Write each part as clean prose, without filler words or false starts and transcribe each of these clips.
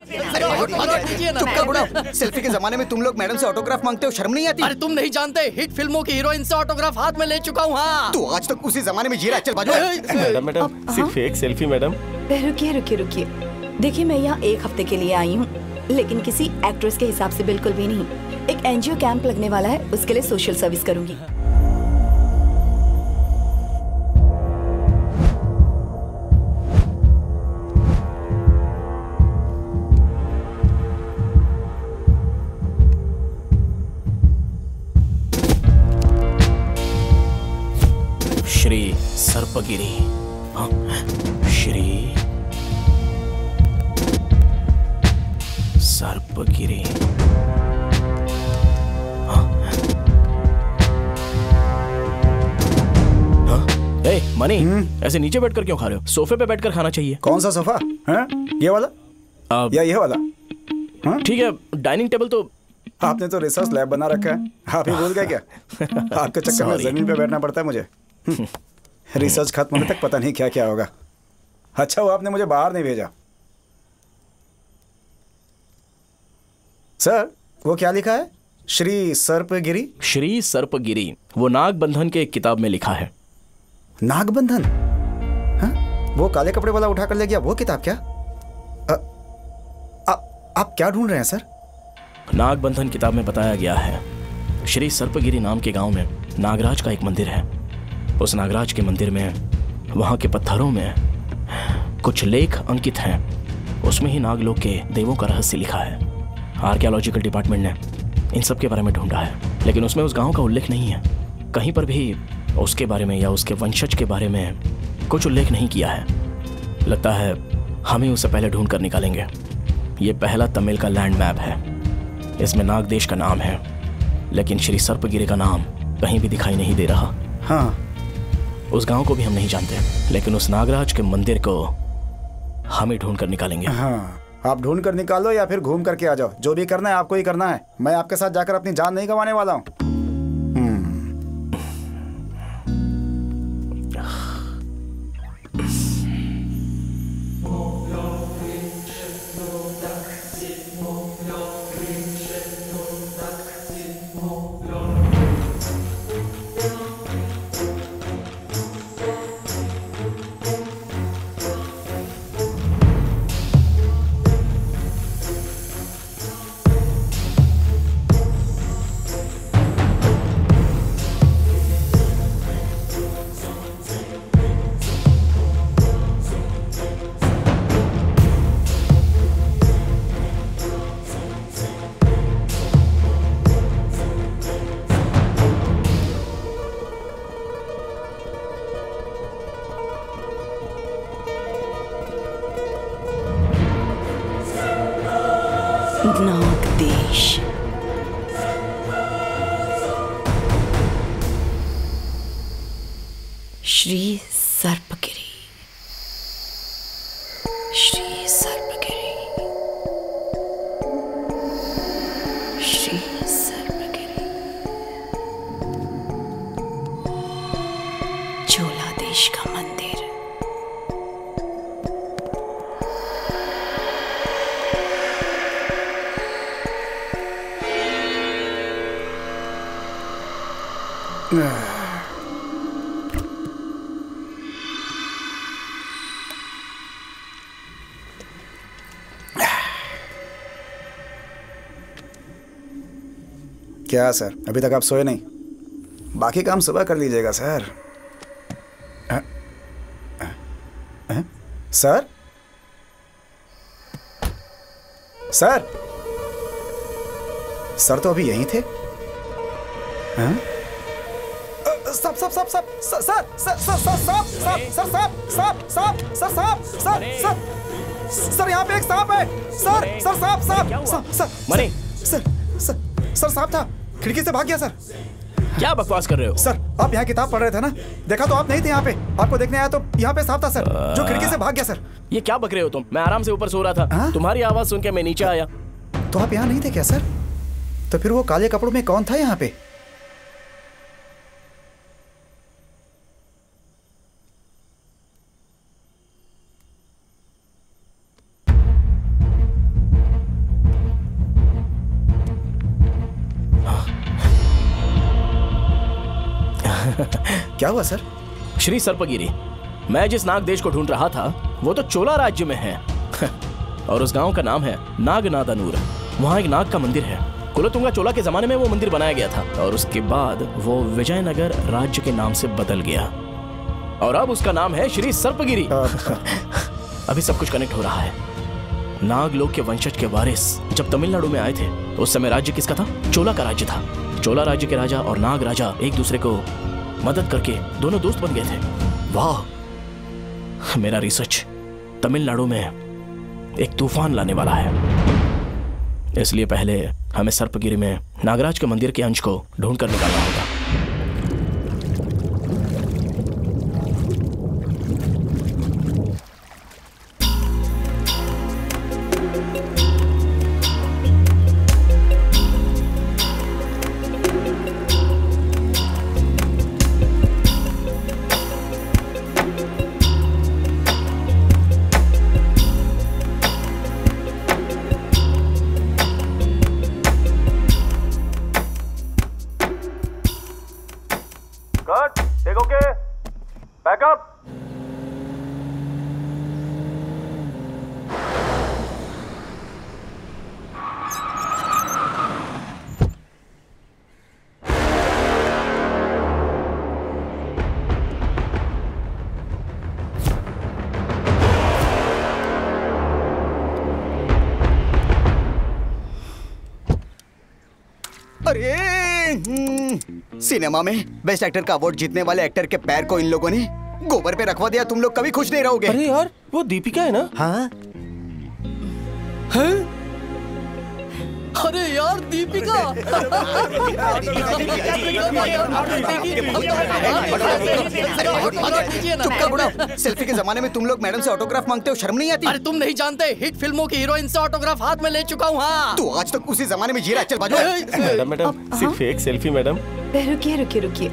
चुप कर बुढ़ा। सेल्फी के जमाने में तुम लोग मैडम से ऑटोग्राफ मांगते हो, शर्म नहीं आती? अरे तुम नहीं जानते, हिट फिल्मों की हीरोइन से ऑटोग्राफ हाथ में ले चुका हूँ। हाँ, तू आज तक उसी जमाने में जी रहा है। चल बाजू। मैडम मैडम सिर्फ एक सेल्फी मैडम। रुकिए रुकिए रुकिए, देखिए मैं यहाँ एक हफ्ते के लिए आई हूँ, लेकिन किसी एक्ट्रेस के हिसाब से बिल्कुल भी नहीं। एक एनजीओ कैंप लगने वाला है, उसके लिए सोशल सर्विस करूंगी। श्री सर्पगिरी। हाँ, श्री सर्पगिरी। ए, मनी, ऐसे नीचे बैठकर क्यों खा रहे हो? सोफे पे बैठकर खाना चाहिए। कौन सा सोफा है? ये वाला या ये वाला? ठीक है, डाइनिंग टेबल तो आपने तो रिसर्च लैब बना रखा है, आप ही भूल गए क्या? आपके चक्कर में जमीन पे बैठना पड़ता है मुझे। रिसर्च खत्म होने तक पता नहीं क्या क्या होगा। अच्छा वो आपने मुझे बाहर नहीं भेजा। सर वो क्या लिखा है? श्री सर्पगिरी। श्री सर्पगिरी वो नागबंधन के एक किताब में लिखा है। नागबंधन? हाँ? वो काले कपड़े वाला उठा कर ले गया, वो किताब क्या? आप क्या ढूंढ रहे हैं सर? नागबंधन किताब में बताया गया है श्री सर्पगिरी नाम के गांव में नागराज का एक मंदिर है। उस नागराज के मंदिर में, वहां के पत्थरों में कुछ लेख अंकित हैं। उसमें ही नागलोक के देवों का रहस्य लिखा है। आर्कियोलॉजिकल डिपार्टमेंट ने इन सब के बारे में ढूंढा है, लेकिन उसमें उस गांव का उल्लेख नहीं है। कहीं पर भी उसके बारे में या उसके वंशज के बारे में कुछ उल्लेख नहीं किया है। लगता है हम ही उसे पहले ढूंढ कर निकालेंगे। ये पहला तमिल का लैंड मैप है। इसमें नाग देश का नाम है, लेकिन श्री सर्पगिरी का नाम कहीं भी दिखाई नहीं दे रहा। हाँ, उस गांव को भी हम नहीं जानते, लेकिन उस नागराज के मंदिर को हम ही ढूंढ कर निकालेंगे। हाँ, आप ढूंढ कर निकालो या फिर घूम करके आ जाओ। जो भी करना है आपको ही करना है। मैं आपके साथ जाकर अपनी जान नहीं गंवाने वाला हूँ। नाग देश। श्री सर्पगिरी। श्री सर्पगिरी। श्री सर्पगिरी। चोला देश का मंदिर। क्या सर, अभी तक आप सोए नहीं? बाकी काम सुबह कर लीजिएगा सर। सर सर सर तो अभी यहीं थे। सब सब सब सब sir sir sir sir sir साहब सर साहब साहब साहब सर साहब सर सर सर यहाँ पे एक सांप है सर। सर साहब साहब sir money sir sir sir साहब था, खिड़की से भाग गया सर। क्या बकवास कर रहे हो? सर आप यहाँ किताब पढ़ रहे थे ना, देखा तो आप नहीं थे यहाँ पे। आपको देखने आया तो यहाँ पे सांप था सर, जो खिड़की से भाग गया सर। ये क्या बक रहे हो तुम? मैं आराम से ऊपर सो रहा था। तुम्हारी आवाज सुन के मैं नीचे आया। तो आप यहाँ नहीं थे क्या सर? तो फिर वो काले कपड़ों में कौन था यहाँ पे? क्या हुआ सर? श्री सर्पगिरी, मैं जिस नाग देश को ढूंढ रहा था वो तो चोला राज्य में है। और उस गांव का नाम है नागनादानूर। वहाँ एक नाग का मंदिर है। कुलोतुंगा चोला के जमाने में वो मंदिर बनाया गया था और उसके बाद वो विजयनगर राज्य के नाम से बदल गया और अब उसका नाम है श्री सर्पगिरी। अभी सब कुछ कनेक्ट हो रहा है। नागलोक के वंशज के वारिस जब तमिलनाडु में आए थे उस समय राज्य किसका था? चोला का राज्य था। चोला राज्य के राजा और नाग राजा एक दूसरे को मदद करके दोनों दोस्त बन गए थे। वाह, मेरा रिसर्च तमिलनाडु में एक तूफान लाने वाला है। इसलिए पहले हमें सर्पगिरी में नागराज के मंदिर के अंश को ढूंढ कर निकालना होगा। सिनेमा में बेस्ट एक्टर का अवार्ड जीतने वाले एक्टर के पैर को इन लोगों ने गोबर पे रखवा दिया। तुम लोग कभी खुश नहीं रहोगे। अरे यार, वो दीपिका है ना? हाँ। अरे यार, दीपिका। चुप कर बुढ़ा। सेल्फी के जमाने में तुम लोग मैडम से ऑटोग्राफ मांगते हो, शर्म नहीं आती? अरे तुम नहीं जानते, हिट फिल्मों की हीरोइन से ऑटोग्राफ हाथ में ले चुका हूँ। हाँ, तू आज तक उसी जमाने में जी रहा है। चल बाजू। मैडम सिर्फ एक सेल्फी मैडम। रुकिए रुकिए रुकिए,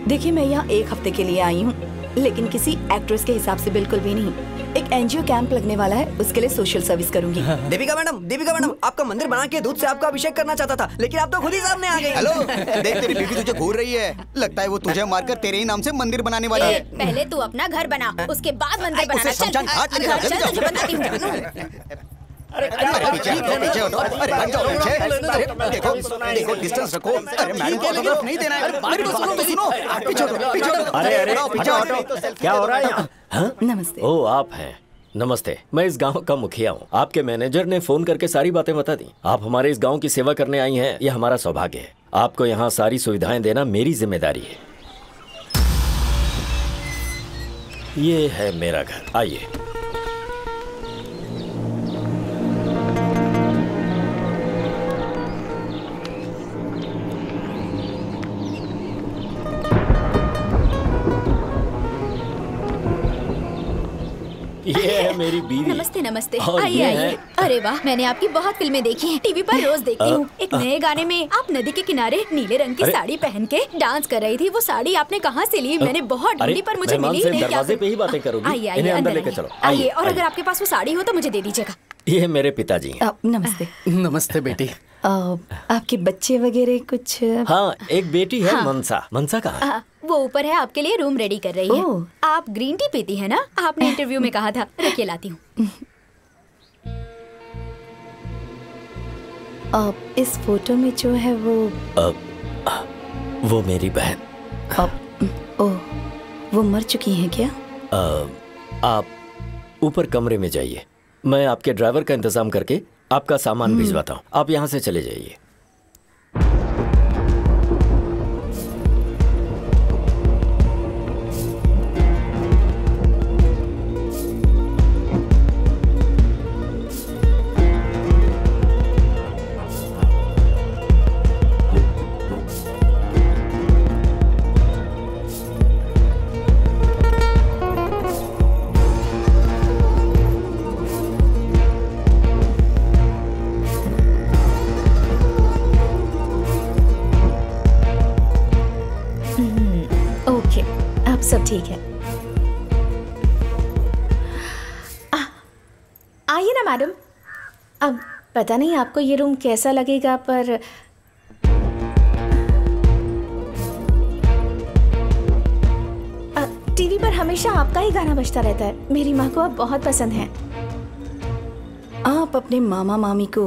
देखिए मैं यहाँ एक हफ्ते के लिए आई हूँ, लेकिन किसी एक्ट्रेस के हिसाब से बिल्कुल भी नहीं। एक एनजीओ कैंप लगने वाला है, उसके लिए सोशल सर्विस करूंगी। दीपिका मैडम, आपका मंदिर बना के दूध से आपका अभिषेक करना चाहता था, लेकिन आप तो खुद ही सामने आ गई। हेलो, देख तेरी बीवी तुझे घूर रही है। लगता है वो तुझे मारकर तेरे ही नाम से मंदिर बनाने वाली है। पहले तू अपना घर बना, उसके बाद मंदिर बनाना। चल, शमशान घाट लेके जाओ, चल, तुझे बनाती हूँ। अरे पीछे हटो, पीछे हटो। अरे हट जाओ पीछे। अरे देखो देखो, डिस्टेंस रखो। अरे मैडम को ऑटोग्राफ नहीं देना है। मेरी बात तो सुनो। पीछे हटो, पीछे हटो। अरे पीछे हटो। क्या हो रहा है यहाँ? नमस्ते। ओ, आप हैं। नमस्ते, मैं इस गांव का मुखिया हूँ। आपके मैनेजर ने फोन करके सारी बातें बता दी। आप हमारे इस गांव की सेवा करने आई हैं, यह हमारा सौभाग्य है। आपको यहाँ सारी सुविधाएं देना मेरी जिम्मेदारी है। ये है मेरा घर, आइए। ये है मेरी बीवी। नमस्ते नमस्ते, और आइए ये आइए। है- अरे वाह, मैंने आपकी बहुत फिल्में देखी हैं, टीवी पर रोज देखती हूँ। एक नए गाने में आप नदी के किनारे नीले रंग की अरे- साड़ी पहन के डांस कर रही थी। वो साड़ी आपने कहाँ से ली? मैंने बहुत ढूंढी पर मुझे मेहमान मिली से नहीं। क्या दरवाजे करूं? पे ही बातें करोगी? आइए आइए, इन्हें अंदर अंदर लेके आइए। चलो। आइए, और आइए। अगर आपके पास वो साड़ी हो तो मुझे दे दीजिएगा। ये मेरे पिताजी हैं। नमस्ते। नमस्ते बेटी। आपके बच्चे वगैरह कुछ? हाँ, एक बेटी है, हाँ। मनसा कहाँ है? वो ऊपर है, आपके लिए रूम रेडी कर रही है। ओह। आप ग्रीन टी पीती है ना? आपने इंटरव्यू में कहा था। रखिए, लाती हूँ। इस फोटो में जो है वो मेरी बहन। वो मर चुकी हैं क्या? आप ऊपर कमरे में जाइए, मैं आपके ड्राइवर का इंतजाम करके आपका सामान भिजवाता हूँ। आप यहाँ से चले जाइए। ओके, अब सब ठीक है। आइए ना मैडम। अब पता नहीं आपको ये रूम कैसा लगेगा, पर हमेशा आपका ही गाना बजता रहता है। मेरी माँ को आप बहुत पसंद हैं। आप अपने मामा मामी को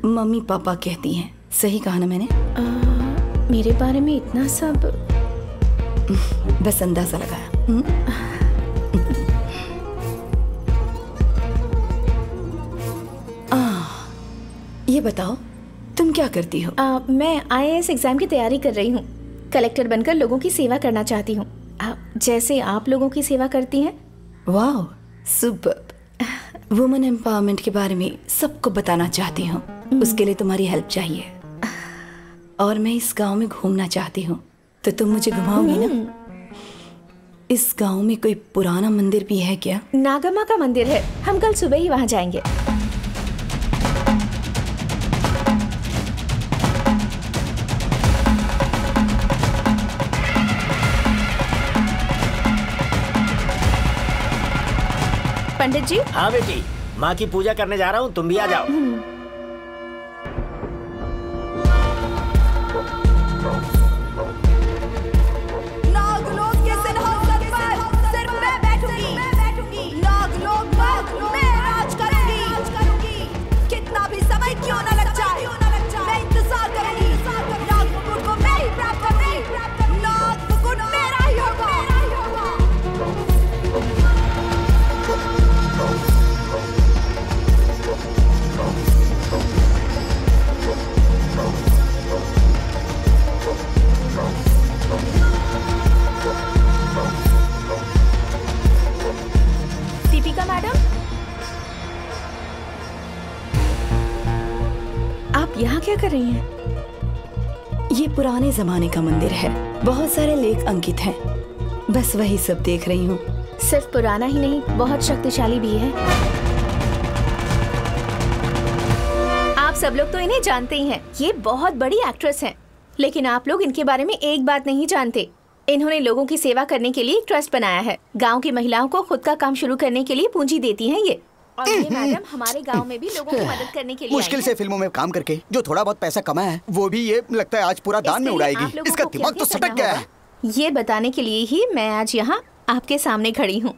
मम्मी पापा कहती हैं, सही कहा ना मैंने? मेरे बारे में इतना सब बस अंदाजा लगाया। ये बताओ तुम क्या करती हो? मैं IAS एग्जाम की तैयारी कर रही हूँ। कलेक्टर बनकर लोगों की सेवा करना चाहती हूँ, जैसे आप लोगों की सेवा करती हैं। वाह, सुपर्ब। वुमेन एम्पावरमेंट के बारे में सबको बताना चाहती हूँ। उसके लिए तुम्हारी हेल्प चाहिए। और मैं इस गांव में घूमना चाहती हूँ, तो तुम मुझे घुमाओगी ना? इस गांव में कोई पुराना मंदिर भी है क्या? नागम्मा का मंदिर है, हम कल सुबह ही वहाँ जाएंगे। पंडित जी। हाँ बेटी, माँ की पूजा करने जा रहा हूँ, तुम भी आ जाओ। नागलोक के सिंहासन पर सिर्फ मैं बैठूंगी। नागलोक पर मैं राज करूंगी। कितना भी समय क्यों न लग जाए, मैं इंतजार करूंगी। नाग मुकुट को मैं ही प्राप्त करूंगी। नाग मुकुट मेरा ही होगा। दीपिका मैडम, आप यहाँ क्या कर रही हैं? ये पुराने जमाने का मंदिर है, बहुत सारे लेख अंकित हैं, बस वही सब देख रही हूँ। सिर्फ पुराना ही नहीं, बहुत शक्तिशाली भी है। आप सब लोग तो इन्हें जानते ही हैं, ये बहुत बड़ी एक्ट्रेस हैं। लेकिन आप लोग इनके बारे में एक बात नहीं जानते। इन्होंने लोगों की सेवा करने के लिए एक ट्रस्ट बनाया है। गांव की महिलाओं को खुद का काम शुरू करने के लिए पूंजी देती हैं ये। और ये मैडम हमारे गांव में भी लोगों की मदद करने के लिए मुश्किल से फिल्मों में काम करके जो थोड़ा बहुत पैसा कमाया है, वो भी ये लगता है आज पूरा दान में उड़ाएगी। इसका दिमाग तो सटक गया है। ये बताने के लिए ही मैं आज यहाँ आपके सामने खड़ी हूँ।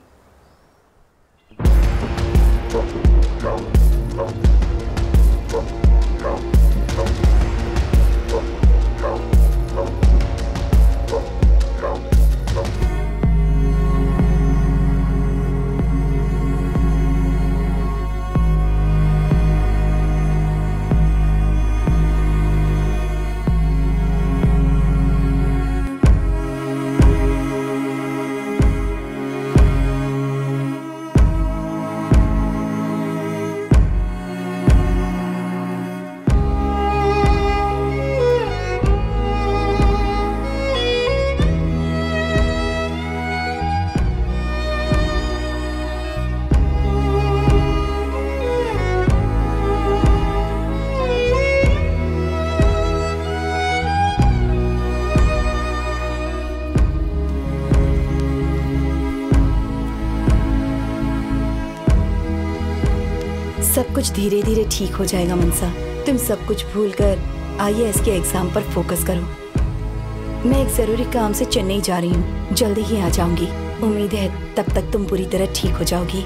सब कुछ धीरे धीरे ठीक हो जाएगा मनसा। तुम सब कुछ भूलकर IAS के एग्जाम पर फोकस करो। मैं एक जरूरी काम से चेन्नई जा रही हूँ, जल्दी ही आ जाऊंगी। उम्मीद है तब तक तुम पूरी तरह ठीक हो जाओगी।